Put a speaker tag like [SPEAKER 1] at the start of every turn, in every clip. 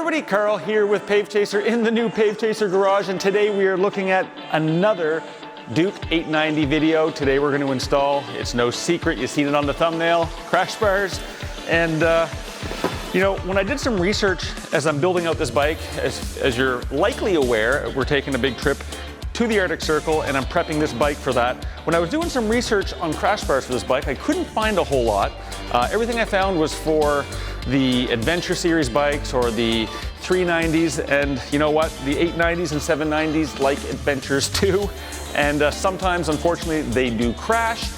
[SPEAKER 1] everybody, Carl here with Pave Chaser in the new Pave Chaser garage, and today we are looking at another Duke 890 video. Today we're going to install, it's no secret, you've seen it on the thumbnail, crash bars. And you know, when I did some research as I'm building out this bike, as you're likely aware, we're taking a big trip to the Arctic Circle and I'm prepping this bike for that. When I was doing some research on crash bars for this bike, I couldn't find a whole lot. Everything I found was for the Adventure Series bikes or the 390s, and you know what? The 890s and 790s like adventures too, and sometimes, unfortunately, they do crash.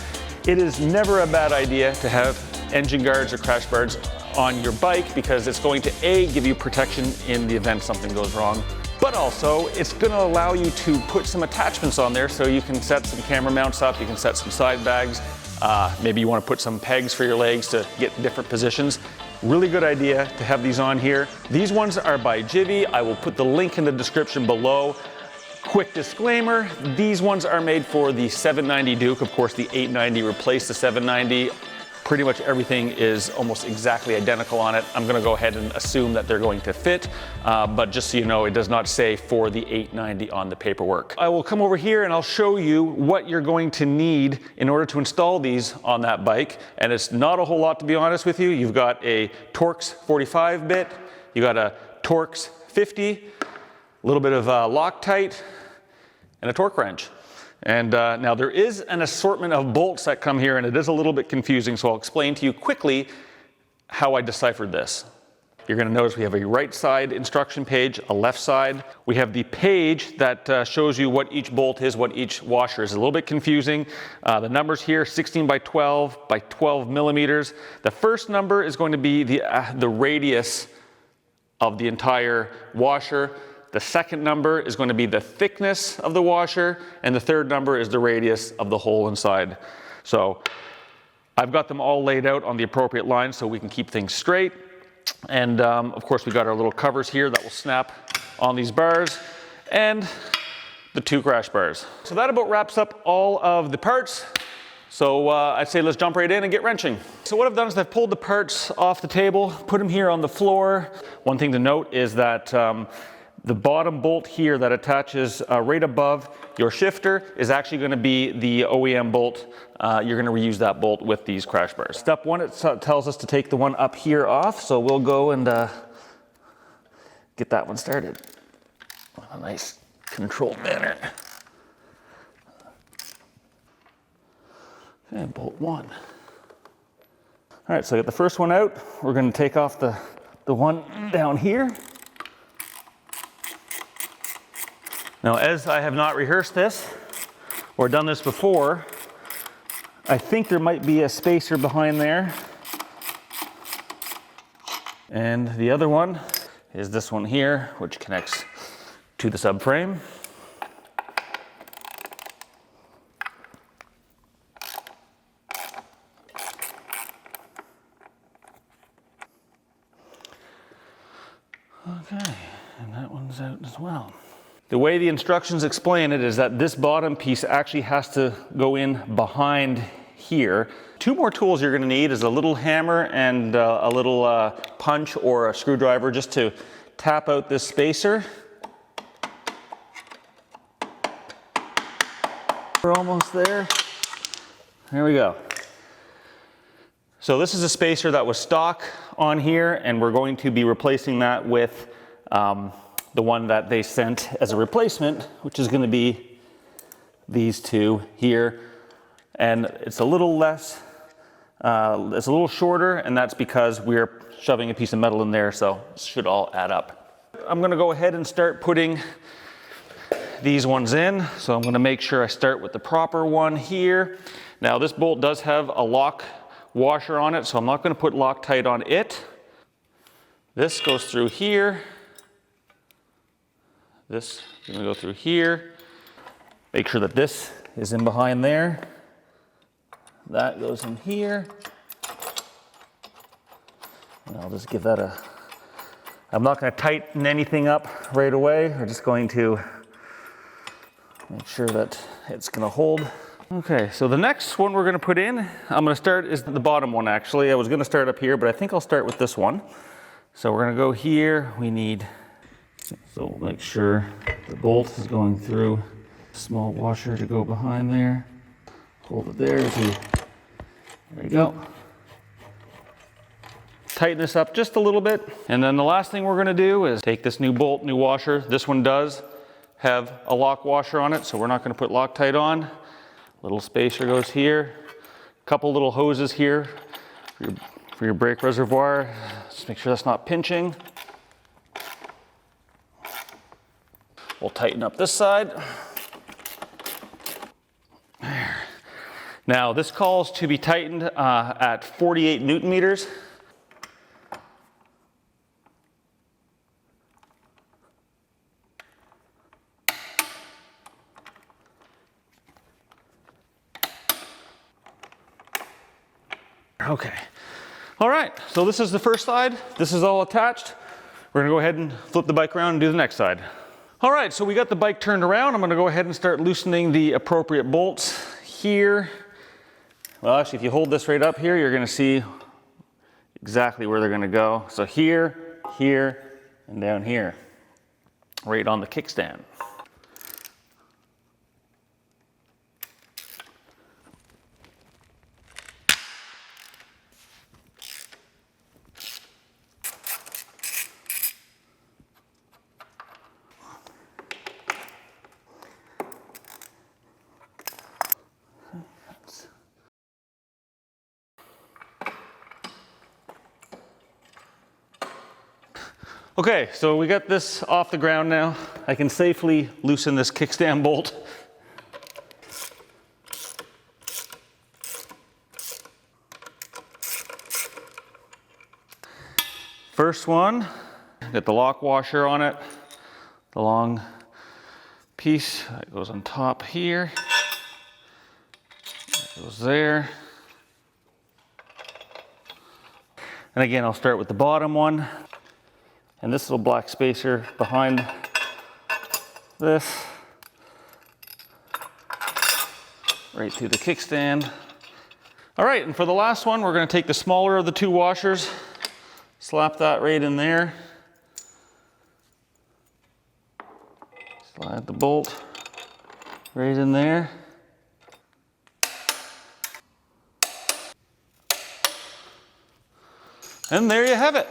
[SPEAKER 1] It is never a bad idea to have engine guards or crash bars on your bike because it's going to A, give you protection in the event something goes wrong, but also it's going to allow you to put some attachments on there so you can set some camera mounts up, you can set some side bags, maybe you want to put some pegs for your legs to get different positions. Really good idea to have these on here. These ones are by Givi. I will put the link in the description below. Quick disclaimer, these ones are made for the 790 Duke. Of course, the 890 replaced the 790. Pretty much everything is almost exactly identical on it. I'm gonna go ahead and assume that they're going to fit, but just so you know, it does not say for the 890 on the paperwork. I will come over here and I'll show you what you're going to need in order to install these on that bike. And it's not a whole lot, to be honest with you. You've got a Torx 45 bit, you got a Torx 50, a little bit of Loctite, and a torque wrench. And now there is an assortment of bolts that come here and it is a little bit confusing, so I'll explain to you quickly how I deciphered this. You're going to notice we have a right side instruction page, a left side. We have the page that shows you what each bolt is, what each washer is. A little bit confusing. The numbers here, 16 by 12 by 12 millimeters. The first number is going to be the radius of the entire washer. The second number is going to be the thickness of the washer, and the third number is the radius of the hole inside. So I've got them all laid out on the appropriate line so we can keep things straight. And of course we got our little covers here that will snap on these bars, and the two crash bars. So that about wraps up all of the parts. So I'd say let's jump right in and get wrenching. So what I've done is I've pulled the parts off the table, put them here on the floor. One thing to note is that the bottom bolt here that attaches right above your shifter is actually going to be the OEM bolt. You're going to reuse that bolt with these crash bars. Step one, it tells us to take the one up here off, so we'll go and get that one started in a nice controlled manner. Okay, bolt one. All right, so I got the first one out. We're going to take off the one down here. Now, as I have not rehearsed this or done this before, I think there might be a spacer behind there. And the other one is this one here, which connects to the subframe. Okay, and that one's out as well. The way the instructions explain it is that this bottom piece actually has to go in behind here. Two more tools you're going to need is a little hammer and a little punch or a screwdriver just to tap out this spacer. We're almost there. There we go. So this is a spacer that was stock on here, and we're going to be replacing that with the one that they sent as a replacement, which is going to be these two here. And it's a little less, it's a little shorter, and that's because we're shoving a piece of metal in there, so it should all add up. I'm going to go ahead and start putting these ones in. So I'm going to make sure I start with the proper one here. Now this bolt does have a lock washer on it, so I'm not going to put Loctite on it. This goes through here. This is going to go through here. Make sure that this is in behind there. That goes in here. And I'll just give that a... I'm not going to tighten anything up right away. We're just going to make sure that it's going to hold. Okay, so the next one we're going to put in, I'm going to start is the bottom one actually. I was going to start up here, but I think I'll start with this one. So we're gonna go here. We need, so make sure the bolt is going through a small washer to go behind there. Hold it there. There you go. Tighten this up just a little bit. And then the last thing we're gonna do is take this new bolt, new washer. This one does have a lock washer on it, so we're not gonna put Loctite on. Little spacer goes here. A couple little hoses here for your brake reservoir. Just make sure that's not pinching. We'll tighten up this side. There. Now this calls to be tightened at 48 Newton meters. Okay. All right, so this is the first side. This is all attached. We're gonna go ahead and flip the bike around and do the next side. All right, so we got the bike turned around. I'm gonna go ahead and start loosening the appropriate bolts here. Well, actually, if you hold this right up here, you're gonna see exactly where they're gonna go. So here, here, and down here, right on the kickstand. Okay, so we got this off the ground now. I can safely loosen this kickstand bolt. First one, got the lock washer on it, the long piece that goes on top here, that goes there. And again, I'll start with the bottom one. And this little black spacer behind this, right through the kickstand. All right, and for the last one, we're gonna take the smaller of the two washers, slap that right in there. Slide the bolt right in there. And there you have it.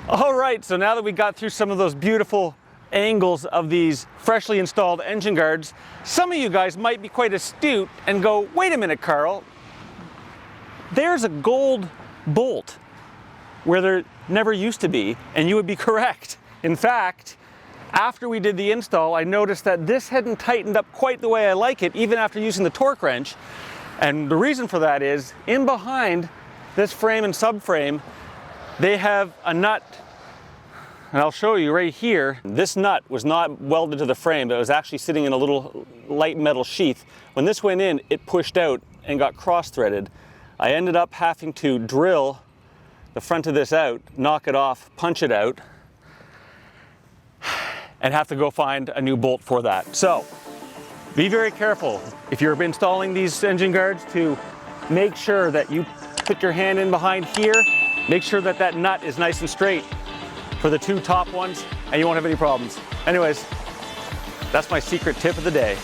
[SPEAKER 1] All right, so now that we got through some of those beautiful angles of these freshly installed engine guards, some of you guys might be quite astute and go, wait a minute, Carl, there's a gold bolt where there never used to be, and you would be correct. In fact, after we did the install, I noticed that this hadn't tightened up quite the way I like it, even after using the torque wrench. And the reason for that is, in behind this frame and subframe, they have a nut, and I'll show you right here. This nut was not welded to the frame, but it was actually sitting in a little light metal sheath. When this went in, it pushed out and got cross-threaded. I ended up having to drill the front of this out, knock it off, punch it out, and have to go find a new bolt for that. So, be very careful if you're installing these engine guards to make sure that you put your hand in behind here. Make sure that that nut is nice and straight for the two top ones, and you won't have any problems. Anyways, that's my secret tip of the day.